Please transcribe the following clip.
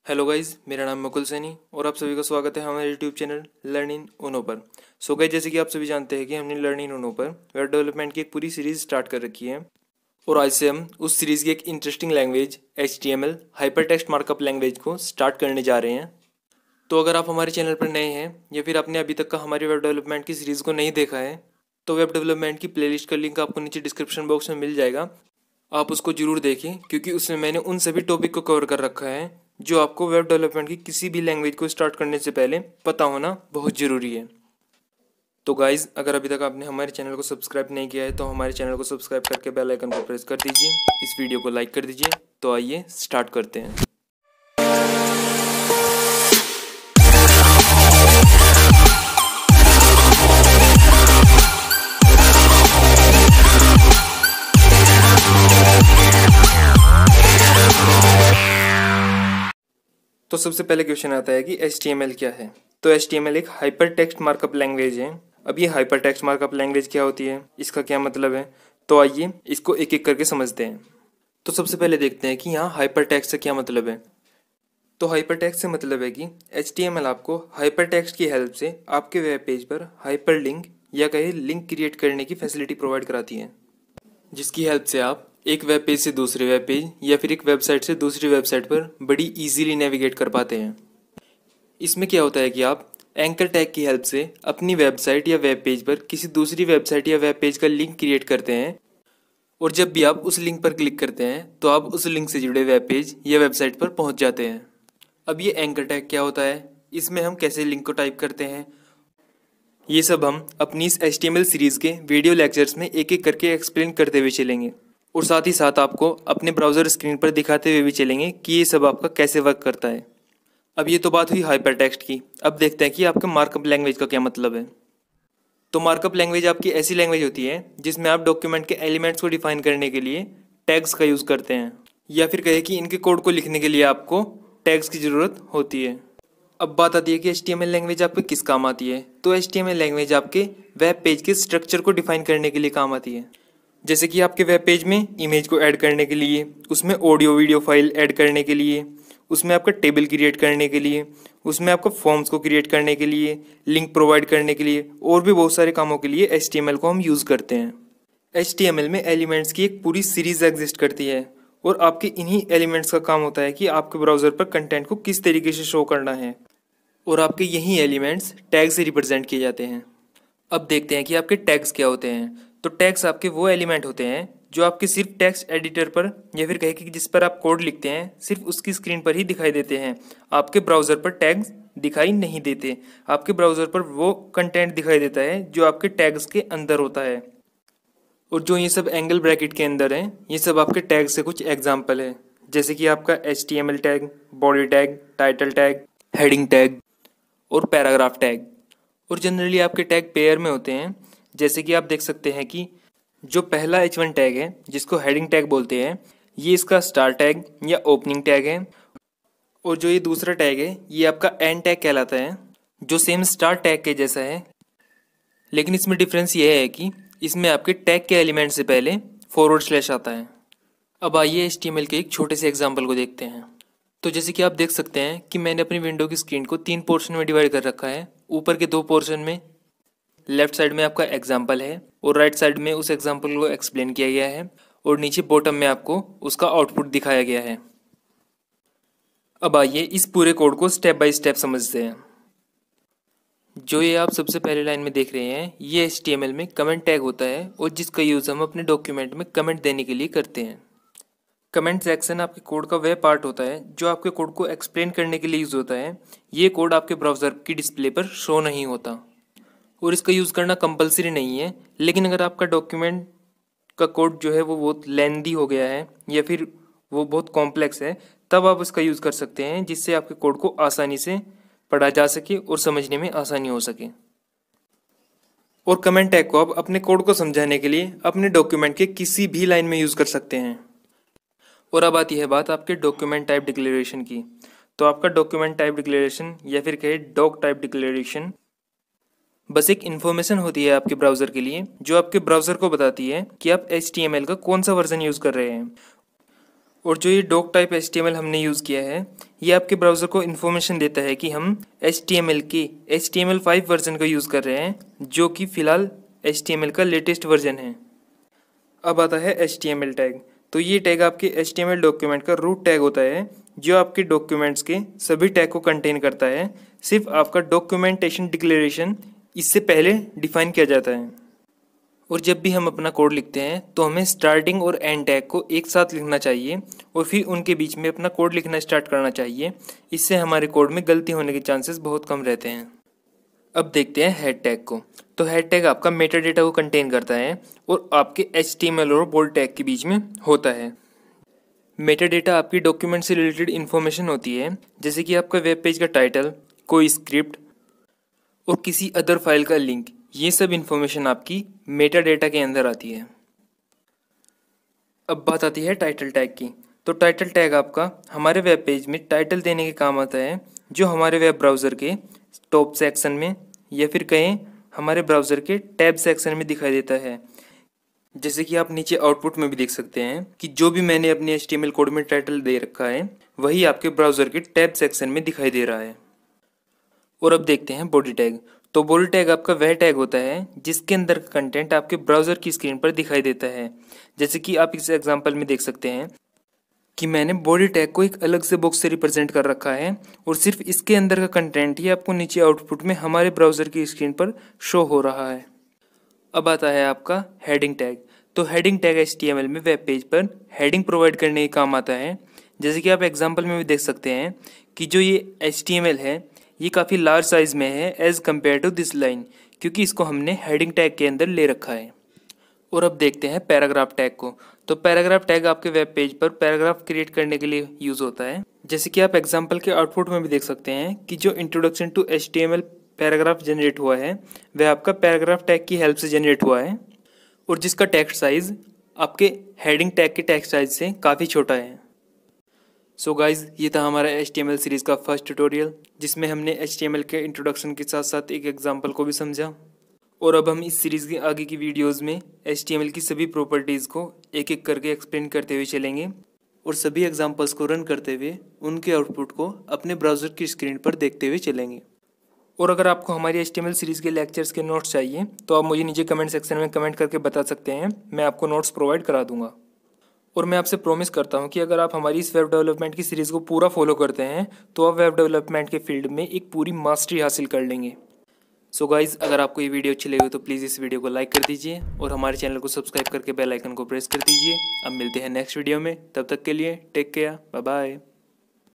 Hello guys, मेरा नाम मुकुल सैनी और आप सभी का स्वागत है हमारे यूट्यूब चैनल लर्न इन उनो पर। सो गाइज, जैसे कि आप सभी जानते हैं कि हमने लर्न इन उनो पर वेब डेवलपमेंट की एक पूरी सीरीज स्टार्ट कर रखी है और आज से हम उस सीरीज़ की एक interesting language HTML hyper text markup language को स्टार्ट करने जा रहे हैं। तो अगर आप हमारे चैनल पर नए हैं या फिर आपने अभी तक का हमारी वेब डेवलपमेंट की सीरीज़ को नहीं देखा है तो वेब डेवलपमेंट की प्लेलिस्ट का लिंक आपको नीचे डिस्क्रिप्शन बॉक्स में मिल जाएगा। आप उसको जरूर देखें क्योंकि उसमें मैंने उन सभी टॉपिक को कवर कर रखा है जो आपको वेब डेवलपमेंट की किसी भी लैंग्वेज को स्टार्ट करने से पहले पता होना बहुत ज़रूरी है। तो गाइज़, अगर अभी तक आपने हमारे चैनल को सब्सक्राइब नहीं किया है तो हमारे चैनल को सब्सक्राइब करके बेल आइकन को प्रेस कर दीजिए, इस वीडियो को लाइक कर दीजिए। तो आइए स्टार्ट करते हैं। तो सबसे पहले क्वेश्चन आता है कि HTML क्या है। तो HTML एक हाइपर टेक्स्ट मार्कअप लैंग्वेज है। अब ये हाइपर टेक्स्ट मार्कअप लैंग्वेज क्या होती है, इसका क्या मतलब है, तो आइए इसको एक एक करके समझते हैं। तो सबसे पहले देखते हैं कि यहाँ हाइपर टेक्स्ट से क्या मतलब है। तो हाइपर टेक्स्ट से मतलब है कि HTML आपको हाइपर टेक्स्ट की हेल्प से आपके वेब पेज पर हाइपर लिंक या कहीं लिंक क्रिएट करने की फैसिलिटी प्रोवाइड कराती है, जिसकी हेल्प से आप एक वेब पेज से दूसरे वेब पेज या फिर एक वेबसाइट से दूसरी वेबसाइट पर बड़ी इजीली नेविगेट कर पाते हैं। इसमें क्या होता है कि आप एंकर टैग की हेल्प से अपनी वेबसाइट या वेब पेज पर किसी दूसरी वेबसाइट या वेब पेज का लिंक क्रिएट करते हैं और जब भी आप उस लिंक पर क्लिक करते हैं तो आप उस लिंक से जुड़े वेब पेज या वेबसाइट पर पहुंच जाते हैं। अब ये एंकर टैग क्या होता है, इसमें हम कैसे लिंक को टाइप करते हैं, ये सब हम अपनी इस HTML सीरीज़ के वीडियो लेक्चर्स में एक एक करके एक्सप्लेन करते हुए चलेंगे और साथ ही साथ आपको अपने ब्राउज़र स्क्रीन पर दिखाते हुए भी चलेंगे कि ये सब आपका कैसे वर्क करता है। अब ये तो बात हुई हाइपर टेक्स्ट की। अब देखते हैं कि आपका मार्कअप लैंग्वेज का क्या मतलब है। तो मार्कअप लैंग्वेज आपकी ऐसी लैंग्वेज होती है जिसमें आप डॉक्यूमेंट के एलिमेंट्स को डिफाइन करने के लिए टैग्स का यूज़ करते हैं, या फिर कहे कि इनके कोड को लिखने के लिए आपको टैग्स की ज़रूरत होती है। अब बात आती है कि HTML लैंग्वेज आपके किस काम आती है। तो HTML लैंग्वेज आपके वेब पेज के स्ट्रक्चर को डिफाइन करने के लिए काम आती है। जैसे कि आपके वेब पेज में इमेज को ऐड करने के लिए, उसमें ऑडियो वीडियो फाइल ऐड करने के लिए, उसमें आपका टेबल क्रिएट करने के लिए, उसमें आपका फॉर्म्स को क्रिएट करने के लिए, लिंक प्रोवाइड करने के लिए और भी बहुत सारे कामों के लिए HTML को हम यूज़ करते हैं। HTML में एलिमेंट्स की एक पूरी सीरीज एग्जिस्ट करती है और आपके इन्हीं एलिमेंट्स का काम होता है कि आपके ब्राउज़र पर कंटेंट को किस तरीके से शो करना है और आपके यही एलिमेंट्स टैग से रिप्रेजेंट किए जाते हैं। अब देखते हैं कि आपके टैग्स क्या होते हैं। तो टैग्स आपके वो एलिमेंट होते हैं जो आपके सिर्फ टेक्स्ट एडिटर पर या फिर कहे कि जिस पर आप कोड लिखते हैं सिर्फ उसकी स्क्रीन पर ही दिखाई देते हैं। आपके ब्राउज़र पर टैग्स दिखाई नहीं देते। आपके ब्राउज़र पर वो कंटेंट दिखाई देता है जो आपके टैग्स के अंदर होता है। और जो ये सब एंगल ब्रैकेट के अंदर हैं, ये सब आपके टैग से कुछ एग्जाम्पल है, जैसे कि आपका HTML tag, body tag, title tag, heading tag और पैराग्राफ टैग। और जनरली आपके टैग पेयर में होते हैं। जैसे कि आप देख सकते हैं कि जो पहला H1 टैग है जिसको हेडिंग टैग बोलते हैं, ये इसका स्टार टैग या ओपनिंग टैग है। और जो ये दूसरा टैग है ये आपका एंड टैग कहलाता है, जो सेम स्टार टैग के जैसा है, लेकिन इसमें डिफरेंस ये है कि इसमें आपके टैग के एलिमेंट से पहले फॉरवर्ड स्लैश आता है। अब आइए HTML के एक छोटे से एग्जाम्पल को देखते हैं। तो जैसे कि आप देख सकते हैं कि मैंने अपनी विंडो की स्क्रीन को 3 पोर्शन में डिवाइड कर रखा है। ऊपर के 2 पोर्शन में लेफ्ट साइड में आपका एग्जाम्पल है और राइट साइड में उस एग्जाम्पल को एक्सप्लेन किया गया है और नीचे बॉटम में आपको उसका आउटपुट दिखाया गया है। अब आइए इस पूरे कोड को स्टेप बाय स्टेप समझते हैं। जो ये आप सबसे पहले लाइन में देख रहे हैं ये HTML में कमेंट टैग होता है और जिसका यूज़ हम अपने डॉक्यूमेंट में कमेंट देने के लिए करते हैं। कमेंट सेक्शन आपके कोड का वह पार्ट होता है जो आपके कोड को एक्सप्लेन करने के लिए यूज़ होता है। ये कोड आपके ब्राउज़र की डिस्प्ले पर शो नहीं होता और इसका यूज़ करना कंपलसरी नहीं है, लेकिन अगर आपका डॉक्यूमेंट का कोड जो है वो बहुत लेंदी हो गया है या फिर वो बहुत कॉम्प्लेक्स है, तब आप इसका यूज़ कर सकते हैं, जिससे आपके कोड को आसानी से पढ़ा जा सके और समझने में आसानी हो सके। और कमेंट टैग को आप अपने कोड को समझाने के लिए अपने डॉक्यूमेंट के किसी भी लाइन में यूज़ कर सकते हैं। और अब आती है बात आपके डॉक्यूमेंट टाइप डिक्लेरेशन की। तो आपका डॉक्यूमेंट टाइप डिक्लेरेशन या फिर कहे डॉक टाइप डिक्लेरेशन बस एक इन्फॉर्मेशन होती है आपके ब्राउज़र के लिए, जो आपके ब्राउज़र को बताती है कि आप HTML का कौन सा वर्जन यूज़ कर रहे हैं। और जो ये डॉक टाइप HTML हमने यूज़ किया है, ये आपके ब्राउज़र को इन्फॉर्मेशन देता है कि हम HTML के HTML5 वर्जन का यूज़ कर रहे हैं, जो कि फ़िलहाल HTML का लेटेस्ट वर्जन है। अब आता है HTML टैग। तो ये टैग आपके HTML डॉक्यूमेंट का रूट टैग होता है, जो आपके डॉक्यूमेंट्स के सभी टैग को कंटेन करता है। सिर्फ आपका डॉक्यूमेंटेशन डिक्लेरेशन इससे पहले डिफाइन किया जाता है। और जब भी हम अपना कोड लिखते हैं तो हमें स्टार्टिंग और एंड टैग को एक साथ लिखना चाहिए और फिर उनके बीच में अपना कोड लिखना स्टार्ट करना चाहिए। इससे हमारे कोड में गलती होने के चांसेस बहुत कम रहते हैं। अब देखते हैं हेड टैग को। तो हेड टैग आपका मेटा डेटा को कंटेन करता है और आपके HTML और बोल्ड टैग के बीच में होता है। मेटा डेटा आपकी डॉक्यूमेंट से रिलेटेड इन्फॉर्मेशन होती है, जैसे कि आपका वेब पेज का टाइटल, कोई स्क्रिप्ट और किसी अदर फाइल का लिंक। ये सब इन्फॉर्मेशन आपकी मेटा डेटा के अंदर आती है। अब बात आती है टाइटल टैग की। तो टाइटल टैग आपका हमारे वेब पेज में टाइटल देने के काम आता है, जो हमारे वेब ब्राउज़र के टॉप सेक्शन में या फिर कहें हमारे ब्राउज़र के टैब सेक्शन में दिखाई देता है। जैसे कि आप नीचे आउटपुट में भी देख सकते हैं कि जो भी मैंने अपने HTML कोड में टाइटल दे रखा है, वही आपके ब्राउज़र के टैब सेक्शन में दिखाई दे रहा है। और अब देखते हैं बॉडी टैग। तो बॉडी टैग आपका वह टैग होता है जिसके अंदर का कंटेंट आपके ब्राउज़र की स्क्रीन पर दिखाई देता है। जैसे कि आप इस एग्जांपल में देख सकते हैं कि मैंने बॉडी टैग को एक अलग से बॉक्स से रिप्रेजेंट कर रखा है और सिर्फ इसके अंदर का कंटेंट ही आपको नीचे आउटपुट में हमारे ब्राउज़र की स्क्रीन पर शो हो रहा है। अब आता है आपका हेडिंग टैग। तो हेडिंग टैग HTML में वेब पेज पर हेडिंग प्रोवाइड करने के काम आता है। जैसे कि आप एग्जांपल में भी देख सकते हैं कि जो ये HTML है, ये काफ़ी लार्ज साइज़ में है as compare to this line, क्योंकि इसको हमने हेडिंग टैग के अंदर ले रखा है। और अब देखते हैं पैराग्राफ टैग को। तो पैराग्राफ टैग आपके वेब पेज पर पैराग्राफ क्रिएट करने के लिए यूज़ होता है। जैसे कि आप एग्जांपल के आउटपुट में भी देख सकते हैं कि जो introduction to HTML paragraph generate हुआ है, वह आपका पैराग्राफ टैग की हेल्प से जनरेट हुआ है और जिसका टेक्स्ट साइज़ आपके हेडिंग टैग के टेक्स्ट साइज से काफ़ी छोटा है। सो गाइज, ये था हमारा HTML सीरीज़ का फर्स्ट ट्यूटोरियल, जिसमें हमने HTML के इंट्रोडक्शन के साथ साथ एक एग्जांपल को भी समझा। और अब हम इस सीरीज़ के आगे की वीडियोस में HTML की सभी प्रॉपर्टीज़ को एक एक करके एक्सप्लेन करते हुए चलेंगे और सभी एग्जांपल्स को रन करते हुए उनके आउटपुट को अपने ब्राउज़र की स्क्रीन पर देखते हुए चलेंगे। और अगर आपको हमारी HTML सीरीज़ के लेक्चर्स के नोट्स चाहिए तो आप मुझे नीचे कमेंट सेक्शन में कमेंट करके बता सकते हैं, मैं आपको नोट्स प्रोवाइड करा दूंगा। और मैं आपसे प्रॉमिस करता हूं कि अगर आप हमारी इस वेब डेवलपमेंट की सीरीज़ को पूरा फॉलो करते हैं तो आप वेब डेवलपमेंट के फील्ड में एक पूरी मास्टरी हासिल कर लेंगे। सो गाइज़, अगर आपको ये वीडियो अच्छी लगी तो प्लीज़ इस वीडियो को लाइक कर दीजिए और हमारे चैनल को सब्सक्राइब करके बेल आइकन को प्रेस कर दीजिए। अब मिलते हैं नेक्स्ट वीडियो में, तब तक के लिए टेक केयर, बाय बाय।